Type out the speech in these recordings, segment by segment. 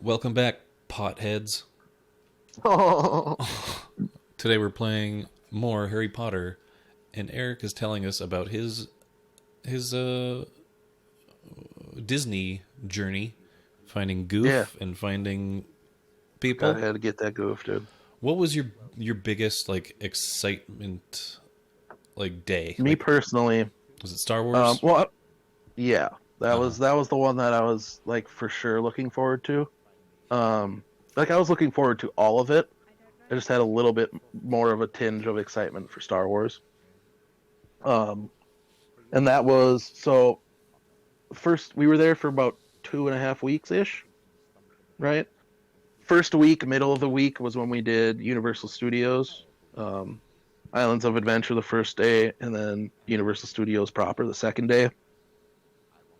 Welcome back, potheads. Oh, Today we're playing more Harry Potter, and Eric is telling us about his Disney journey, finding yeah. Goof and finding God, people. I had to get that goof, dude. What was your biggest excitement day? Me personally, Was it Star Wars? well, yeah, that Uh huh. was that was the one that I was like for sure looking forward to. Like I was looking forward to all of it. I just had a little bit more of a tinge of excitement for Star Wars. Um, and that was so first we were there for about 2.5 weeks ish, right? First week, middle of the week was when we did Universal Studios. Um, Islands of Adventure the first day, and then Universal Studios proper the second day.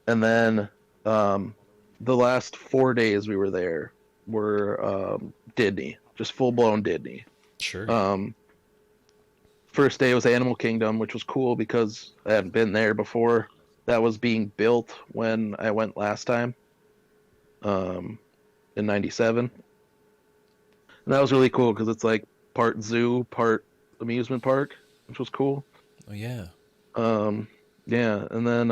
And then the last 4 days we were there were Disney, just full blown Disney. Sure. Um, First day was Animal Kingdom, which was cool because I hadn't been there before. That was being built when I went last time um, in '97. And that was really cool because it's like part zoo, part amusement park, which was cool. Oh yeah. Um, yeah, and then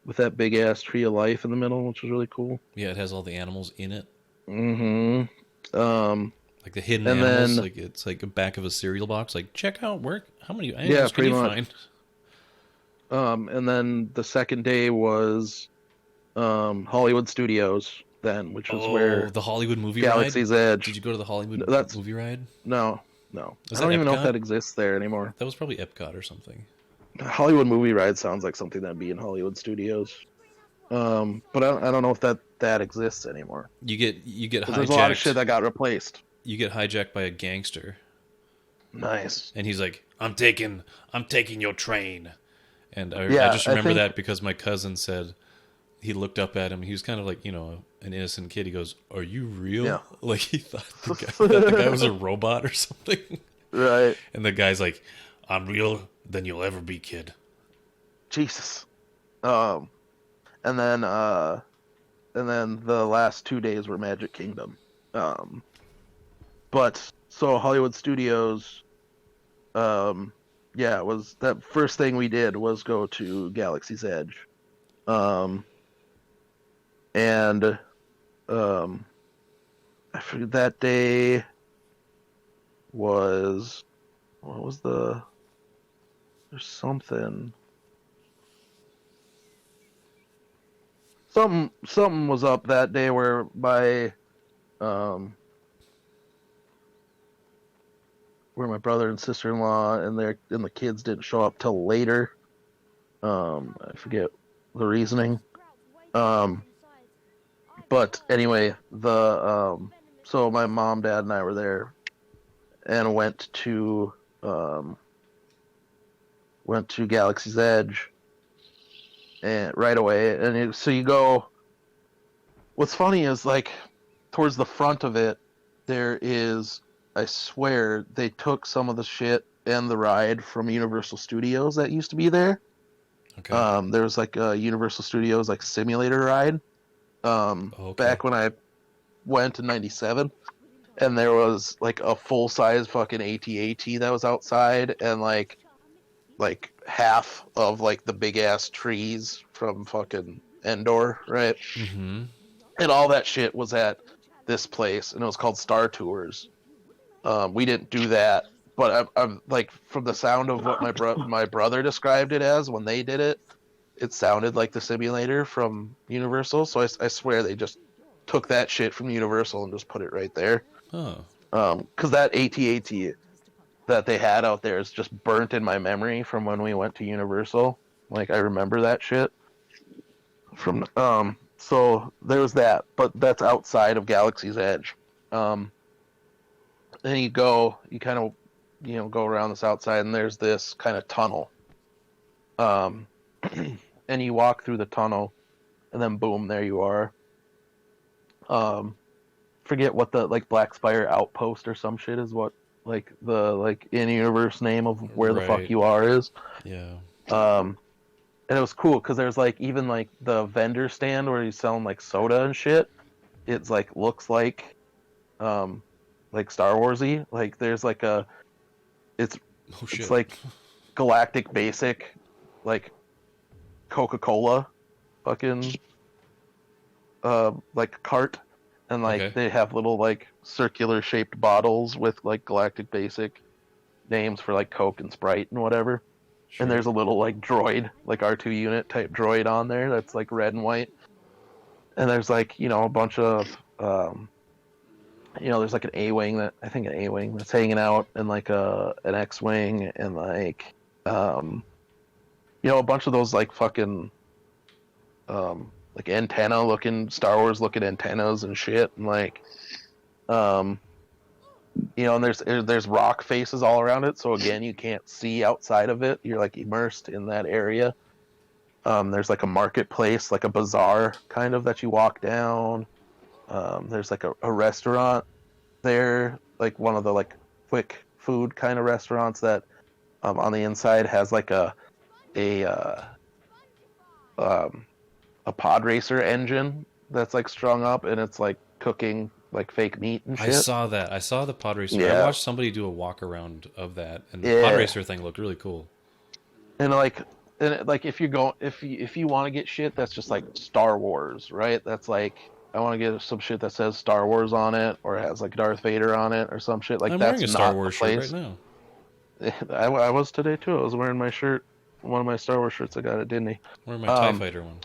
with that big ass tree of life in the middle, which was really cool. Yeah, it has all the animals in it, Mm-hmm. like the hidden And animals. then Like it's like a back of a cereal box. Like check out where how many yeah, animals can pretty you much. find? And then the second day was Hollywood Studios, then, which was Oh, where the Hollywood movie ride. Galaxy's Did Edge. you go to the Hollywood That's movie ride? no, no. Was I that don't even know if Epcot? that exists there anymore. That was probably Epcot or something. Hollywood movie ride sounds like something that'd be in Hollywood Studios. But I don't know if that exists anymore. You get Because there's a lot of hijacked. shit that got replaced. You get hijacked by a gangster, Nice. and he's like, I'm taking your train." And I Yeah, just I remember think that because my cousin said he looked up at him. He was kind of like an innocent kid. He goes, "Are you real?" yeah. Like he thought the guy was a robot or something. Right. And the guy's like, "I'm real than you'll ever be, kid." Jesus. Um, and then the last 2 days were Magic Kingdom. Um, but so Hollywood Studios, yeah, it was that first thing we did was go to Galaxy's Edge, um, and I forget that day was what was there's something was up that day where um my brother and sister-in-law and the kids didn't show up till later. I forget the reasoning. Um, but anyway, the so my mom, dad, and I were there and went to Galaxy's Edge and right away. And so you go. What's funny is like towards the front of it, there is. I swear they took some of the shit and the ride from Universal Studios that used to be there. Okay. There was like a Universal Studios like simulator ride. Okay. Back when I went in '97, and there was like a full size fucking AT-AT that was outside, and like half of like the big ass trees from fucking Endor, right? Mm-hmm. And all that shit was at this place, and it was called Star Tours. We didn't do that, but I'm like from the sound of what my brother described it as when they did it, it sounded like the simulator from Universal. So I swear they just took that shit from Universal and just put it right there. Oh. Because that AT-AT that they had out there is just burnt in my memory from when we went to Universal. Like I remember that shit from. So there was that, but that's outside of Galaxy's Edge. Then you kind of, go around this outside, and there's this kind of tunnel. And you walk through the tunnel, and then boom, there you are. Forget what the like Black Spire Outpost or some shit is. What like the like in-universe name of where the fuck Right. you are is. Yeah. And it was cool because there's like even like the vendor stand where he's selling like soda and shit. it's like looks um like Star Warsy. Like there's like a it's Oh it's shit. like galactic basic, like Coca-Cola fucking like cart, and like Okay. they have little like circular shaped bottles with like galactic basic names for like Coke and Sprite and whatever. And Sure. there's a little like droid, like R2 unit type droid on there that's like red and white. And there's like, a bunch of there's like an A-wing that I think an A-wing that's hanging out, and like an X-wing, and like um a bunch of those like fucking like antenna looking Star Wars looking antennas and shit, and like um and there's rock faces all around it, so again you can't see outside of it, you're like immersed in that area. There's like a marketplace, like a bazaar kind of that you walk down. There's like a restaurant there, like one of the like quick food kind of restaurants that on the inside has like a um, a pod racer engine that's like strung up, and it's like cooking like fake meat and I shit. saw that. I saw the pod racer. I Yeah, watched somebody do a walk around of that, and the pod yeah, racer thing looked really cool. and like if you go if you want to get shit that's just like Star Wars, right? That's like I want to get some shit that says Star Wars on it or has like Darth Vader on it or some shit. Like I'm wearing that's a Star not the Wars shirt right place. now. I was today too. I was wearing my shirt, one of my Star Wars shirts I got at Disney. I'm wearing my TIE Um, Fighter one.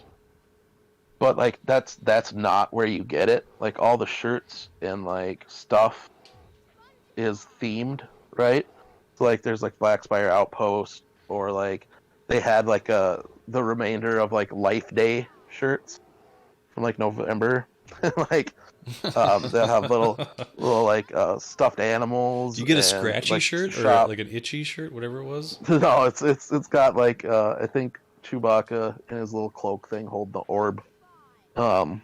but like that's not where you get it. Like all the shirts and like stuff is themed, right? So like there's like Black Spire Outpost, or like they had like the remainder of like Life Day shirts from like November. Like they'll have little like stuffed Do animals you get a and scratchy like shirt or shop. like an itchy shirt, whatever it was? No, it's got like I think Chewbacca in his little cloak thing holding the orb. Um,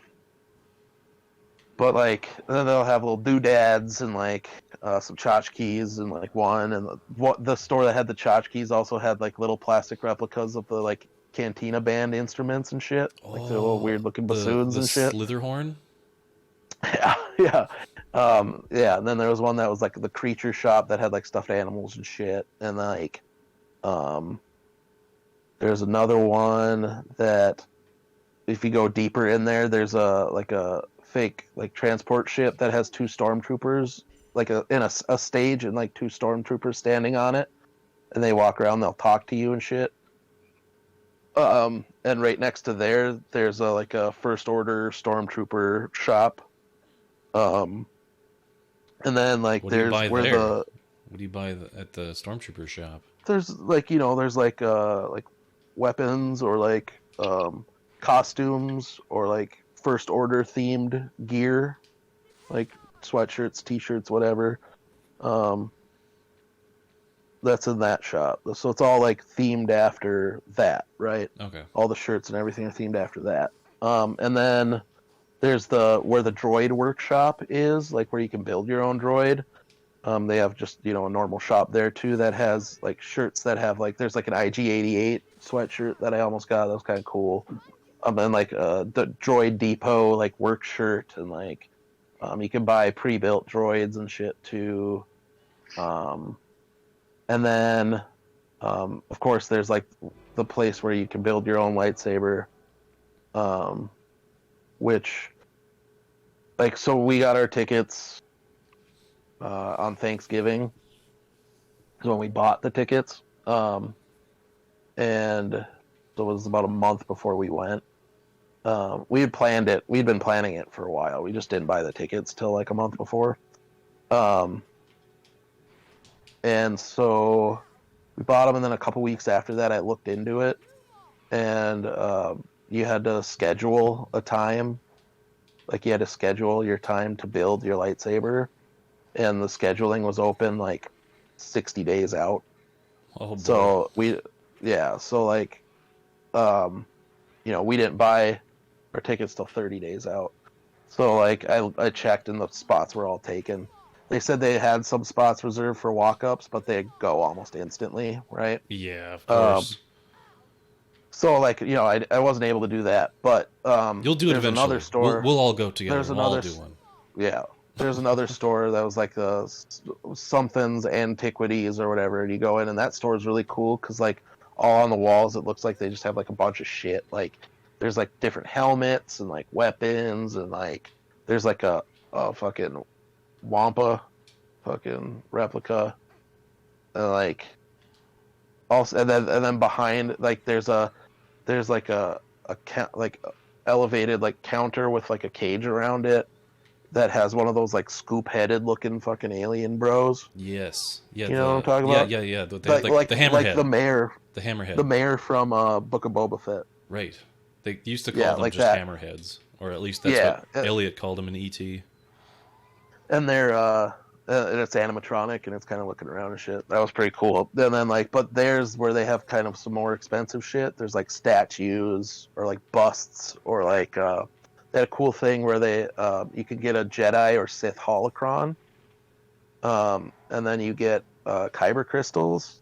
but like then they'll have little doodads and like some tchotchkes and like one, and the store that had the tchotchkes also had like little plastic replicas of the like Cantina band instruments and shit, like their little Oh, weird looking the bassoons and shit. Slitherhorn. Yeah, yeah. Yeah, and then there was one that was like the creature shop that had like stuffed animals and shit, and like um there's another one that if you go deeper in there, there's a fake like transport ship that has two stormtroopers like a stage and like two stormtroopers standing on it, and they walk around, they'll talk to you and shit. And right next to there's like a first order stormtrooper shop. Um, and then like What do you there's buy where there? What do you buy at the Stormtrooper shop? there's like there's like weapons or like costumes or like first order themed gear, like sweatshirts, t-shirts, whatever. Um, that's in that shop. So it's all like themed after that, right? Okay. All the shirts and everything are themed after that. And then there's the where the droid workshop is, like where you can build your own droid. They have just a normal shop there too that has like shirts that have like there's like an IG-88 sweatshirt that I almost got. That was kind of cool. And like the Droid Depot like work shirt, and like you can buy pre-built droids and shit too. And then of course there's like the place where you can build your own lightsaber, um, which like so we got our tickets on Thanksgiving when we bought the tickets, and so it was about a month before we went. We had planned it. We'd been planning it for a while. We just didn't buy the tickets till like a month before. Um, and so we bought them, and then a couple weeks after that, I looked into it, and you had to schedule a time. Like you had to schedule your time to build your lightsaber, and the scheduling was open like 60 days out. Oh boy. So so like, we didn't buy our tickets till 30 days out. So like, I checked, and the spots were all taken. They said they had some spots reserved for walk-ups, but they go almost instantly, right? Yeah, of Um, course. So like I wasn't able to do that, but You'll do it there's another eventually. We'll store. we'll all go together There's and we'll all another do one. yeah. There's another store that was like something's antiquities or whatever, and you go in, and that store is really cool because like all on the walls, it looks like they just have like a bunch of shit. Like there's like different helmets and like weapons, and like there's like a fucking Wampa fucking replica, and like also, and then behind like there's like like elevated like counter with like a cage around it that has one of those like scoop headed looking fucking alien bros. Yes. Yeah. You know what I'm The talking yeah about? yeah yeah. They have Like like like the like hammerhead. The the hammerhead. mayor from Book of Boba Fett. Right. They used to call Yeah, them like just that. hammerheads, or at least that's what Yeah, Elliot called them in ET. and they're and it's animatronic and it's kind of looking around and shit. That was pretty cool. And then like, but there's where they have kind of some more expensive shit. There's like statues or like busts or like they had a cool thing where they you can get a Jedi or Sith holocron, and then you get kyber crystals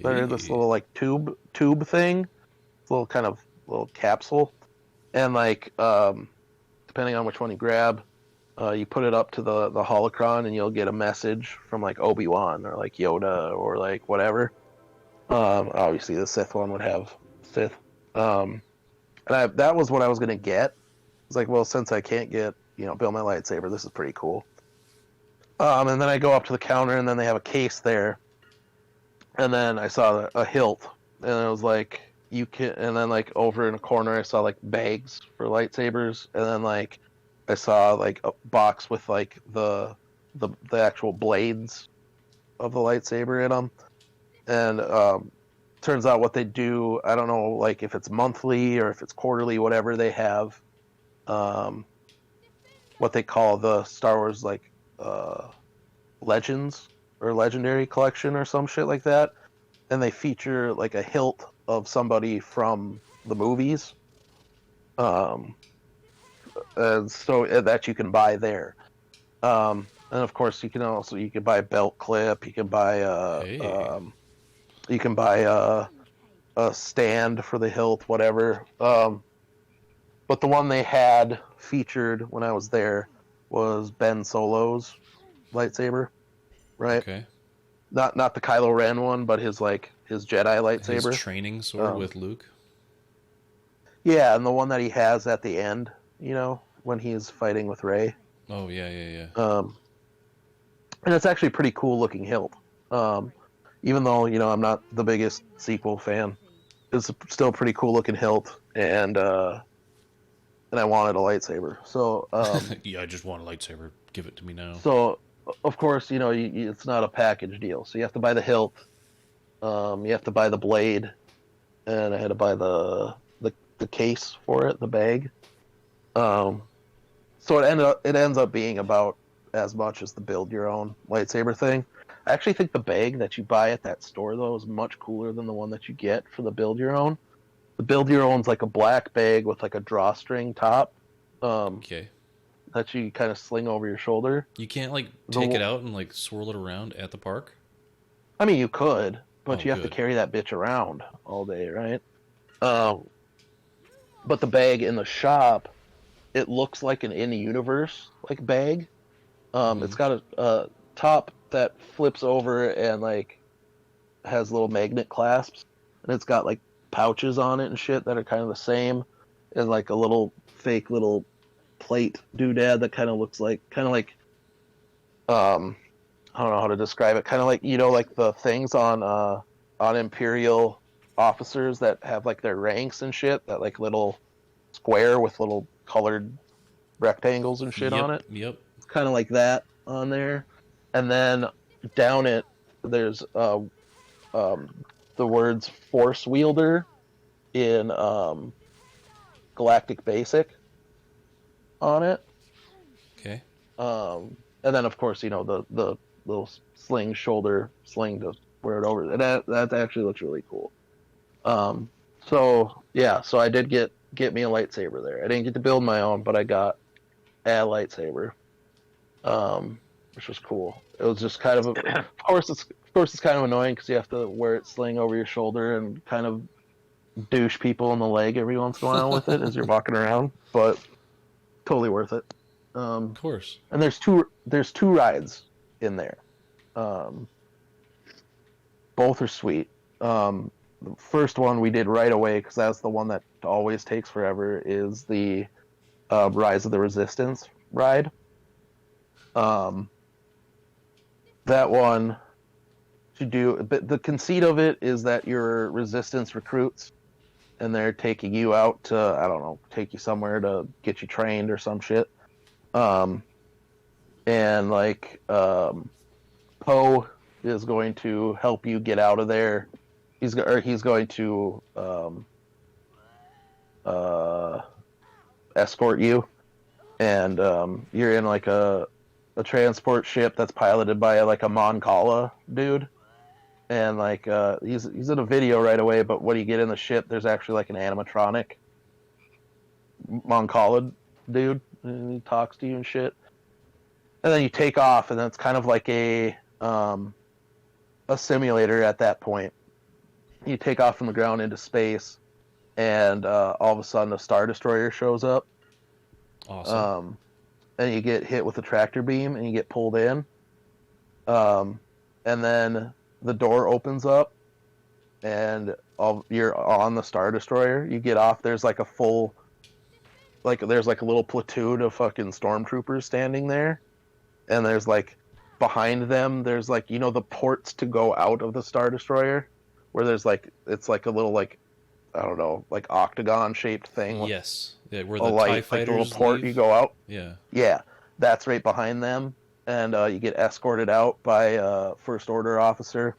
that are this Hey. little like tube thing, little kind of little capsule, and like depending on which one you grab, you put it up to the holocron, and you'll get a message from like Obi-Wan or like Yoda or like whatever. Obviously, the Sith one would have Sith. That was what I was gonna get. It's like, well, since I can't get build my lightsaber, this is pretty cool. And then I go up to the counter, and then they have a case there, and then I saw a hilt, and it was like you can, and then like over in a corner, I saw like bags for lightsabers, and then like I saw like a box with like the actual blades of the lightsaber in them, and turns out what they do, I don't know, like if it's monthly or if it's quarterly, whatever they have, um, what they call the Star Wars like Legends or Legendary Collection or some shit like that, and they feature like a hilt of somebody from the movies, um, and so that you can buy there. And of course, you can buy a belt clip, Hey. you can buy a stand for the hilt, whatever. But the one they had featured when I was there was Ben Solo's lightsaber, right? Okay. Not the Kylo Ren one, but his Jedi His lightsaber. training sword Um, with Luke. yeah, and the one that he has at the end, when he's fighting with Rey. Oh yeah yeah yeah. Um, and it's actually a pretty cool looking hilt. Even though I'm not the biggest sequel fan, it's still a pretty cool looking hilt, and I wanted a lightsaber. So Yeah, I just want a lightsaber. Give it to me now. so of course it's not a package deal. So you have to buy the hilt, you have to buy the blade, and I had to buy the case for it, the bag. Um, so it ends up being about as much as the build your own lightsaber thing. I actually think the bag that you buy at that store though is much cooler than the one that you get for the build your own. The build your own's like a black bag with like a drawstring top, um, Okay. that you kind of sling over your shoulder. You can't like take The it out and like swirl it around at the park. I mean, you could, but Oh, you have to good. carry that bitch around all day, right? Um, but the bag in the shop, it looks like an in-universe like bag. Hmm. It's got a top that flips over and like has little magnet clasps, and it's got like pouches on it and shit that are kind of the same, and like a little fake little plate doodad that kind of like I don't know how to describe it. Kind of like like the things on Imperial officers that have like their ranks and shit. That like little square with little colored rectangles and shit on Yep. it. Yep. It's kind of like that on there. And then down it, there's um, the words Force Wielder in Galactic Basic on it. Okay. And then of course the little sling shoulder sling to wear it over. And that actually looks really cool. Um, so yeah, so I did get me a lightsaber there. I didn't get to build my own, but I got a lightsaber, which was cool. It was just kind of course it's kind of annoying because you have to wear it sling over your shoulder and kind of douche people in the leg every once in a while with it as you're walking around, but totally worth it. Of course. And there's two rides in there. Um, both are sweet. The first one we did right away because that's the one that always takes forever. Is the Rise of the Resistance ride. Um, that one to do, but the conceit of it is that you're Resistance recruits, and they're taking you out to, I don't know, take you somewhere to get you trained or some shit. Um, and like Poe is going to help you get out of there. He's going to uh, escort you, and you're in like a transport ship that's piloted by like a Mon Cala dude, and like he's in a video right away. But when you get in the ship, there's actually like an animatronic Mon Cala dude, and he talks to you and shit. And then you take off, and then it's kind of like a simulator at that point. You take off from the ground into space, and all of a sudden a Star Destroyer shows up. Awesome. And you get hit with a tractor beam, and you get pulled in. And then the door opens up, and you're on the Star Destroyer. You get off. There's like a full, there's like a little platoon of fucking stormtroopers standing there, and there's like behind them, there's like, the ports to go out of the Star Destroyer, where there's like, it's like a little like, I don't know, like octagon shaped thing. Yes. Yeah, where the light, TIE fighters like a little port, leave. you go out. Yeah. Yeah, that's right behind them, and you get escorted out by a First Order officer,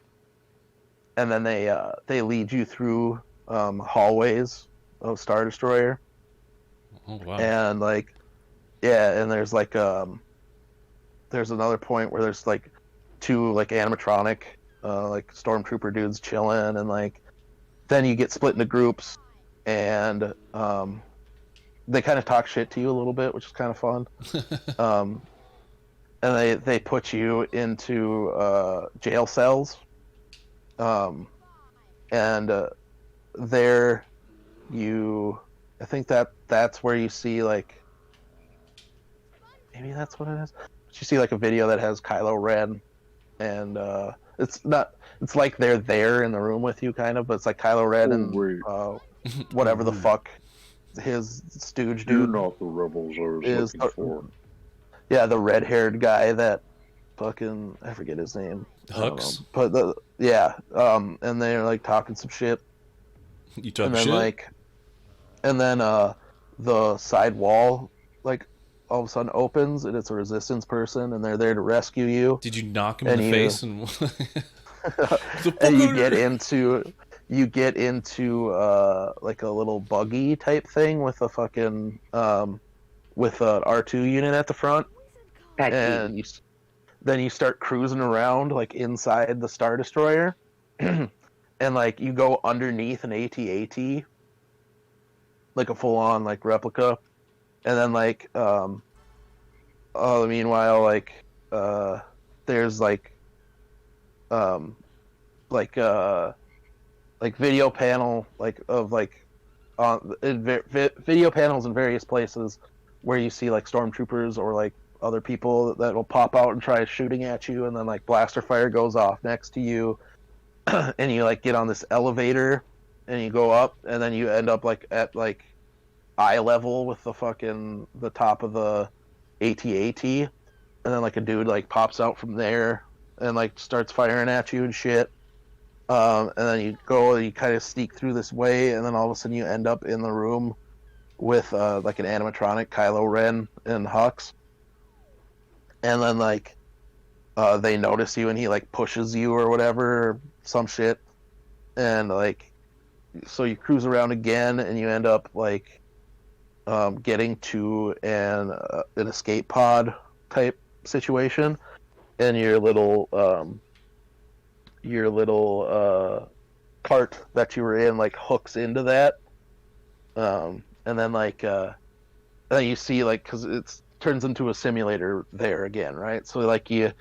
and then they lead you through hallways of Star Destroyer. Oh wow. And like, yeah, and there's like there's another point where there's like two like animatronic like stormtrooper dudes chilling, and like then you get split into groups, and they kind of talk shit to you a little bit, which is kind of fun. And they put you into jail cells, and there I think that's where you see like, maybe that's what it is. You see like a video that has Kylo Ren, and it's like they're there in the room with you kind of, but it's like Kylo Ren and whatever the fuck his stooge dude. You're not the rebels I was looking for. Yeah, the red-haired guy that fucking, I forget his name. Hux? But and they're like talking some shit. You talk and then shit? The side wall like all of a sudden opens, and it's a Resistance person, and they're there to rescue you. Did you knock him in the face and and you get into like a little buggy type thing with a fucking with an R2 unit at the front, and then you start cruising around like inside the Star Destroyer, and like you go underneath an AT-AT, like a full-on like replica, and then like meanwhile like there's like video panel like of like video panels in various places where you see like stormtroopers or like other people that will pop out and try shooting at you, and then like blaster fire goes off next to you, and you like get on this elevator and you go up, and then you end up like at like eye level with the top of the AT-AT, and then like a dude like pops out from there and like starts firing at you and shit. And then you kind of sneak through this way, and then all of a sudden you end up in the room with like an animatronic Kylo Ren and Hux, and then like they notice you, and he like pushes you or whatever, or some shit, and like so you cruise around again, and you end up like getting to an escape pod type situation, and your little cart that you were in like hooks into that, and then like then you see like, because it turns into a simulator there again, right? So like you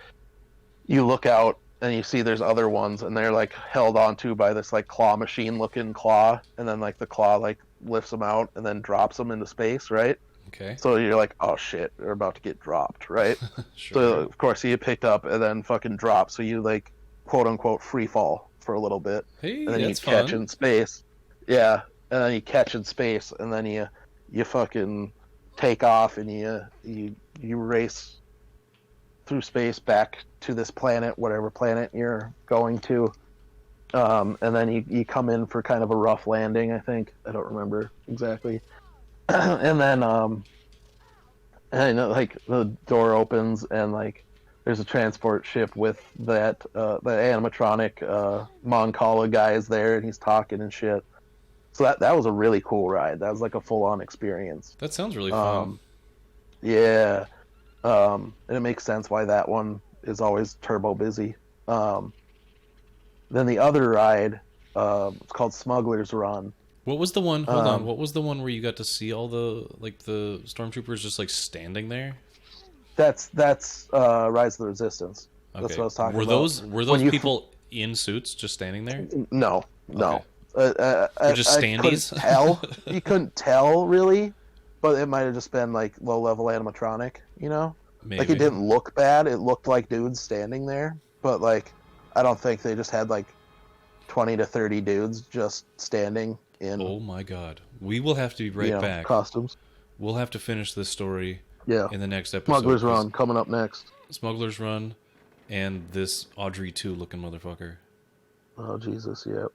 look out, and you see there's other ones, and they're like held onto by this like claw machine looking claw, and then like the claw like lifts them out and then drops them into space, right? Okay. So you're like, oh shit, they're about to get dropped, right? Sure. So of course you get picked up and then fucking drop, so you like quote unquote free fall for a little bit, Hey, and then that's you catch fun. in space. Yeah, and then you catch in space, and then you fucking take off, and you race through space back to this planet, whatever planet you're going to, and then you come in for kind of a rough landing. I think I don't remember exactly, and then and like the door opens and like there's a transport ship with that the animatronic Mon Cala guy is there, and he's talking and shit. So that was a really cool ride. That was like a full on experience. That sounds really fun. Yeah. And it makes sense why that one is always turbo busy. Then the other ride, it's called Smuggler's Run. What was the one? Hold on. What was the one where you got to see all the stormtroopers just like standing there? That's Rise of the Resistance. Okay. That's what I was talking were about. Were those people in suits just standing there? No. Okay. They're just standees? You couldn't tell really, but it might have just been like low level animatronic, you know? Maybe. Like it didn't look bad. It looked like dudes standing there, but like I don't think they just had like 20 to 30 dudes just standing in. Oh my god. We will have to be right back. Costumes. We'll have to finish this story in the next episode. Smuggler's Run coming up next. Smuggler's Run and this Audrey 2 looking motherfucker. Oh Jesus, yeah.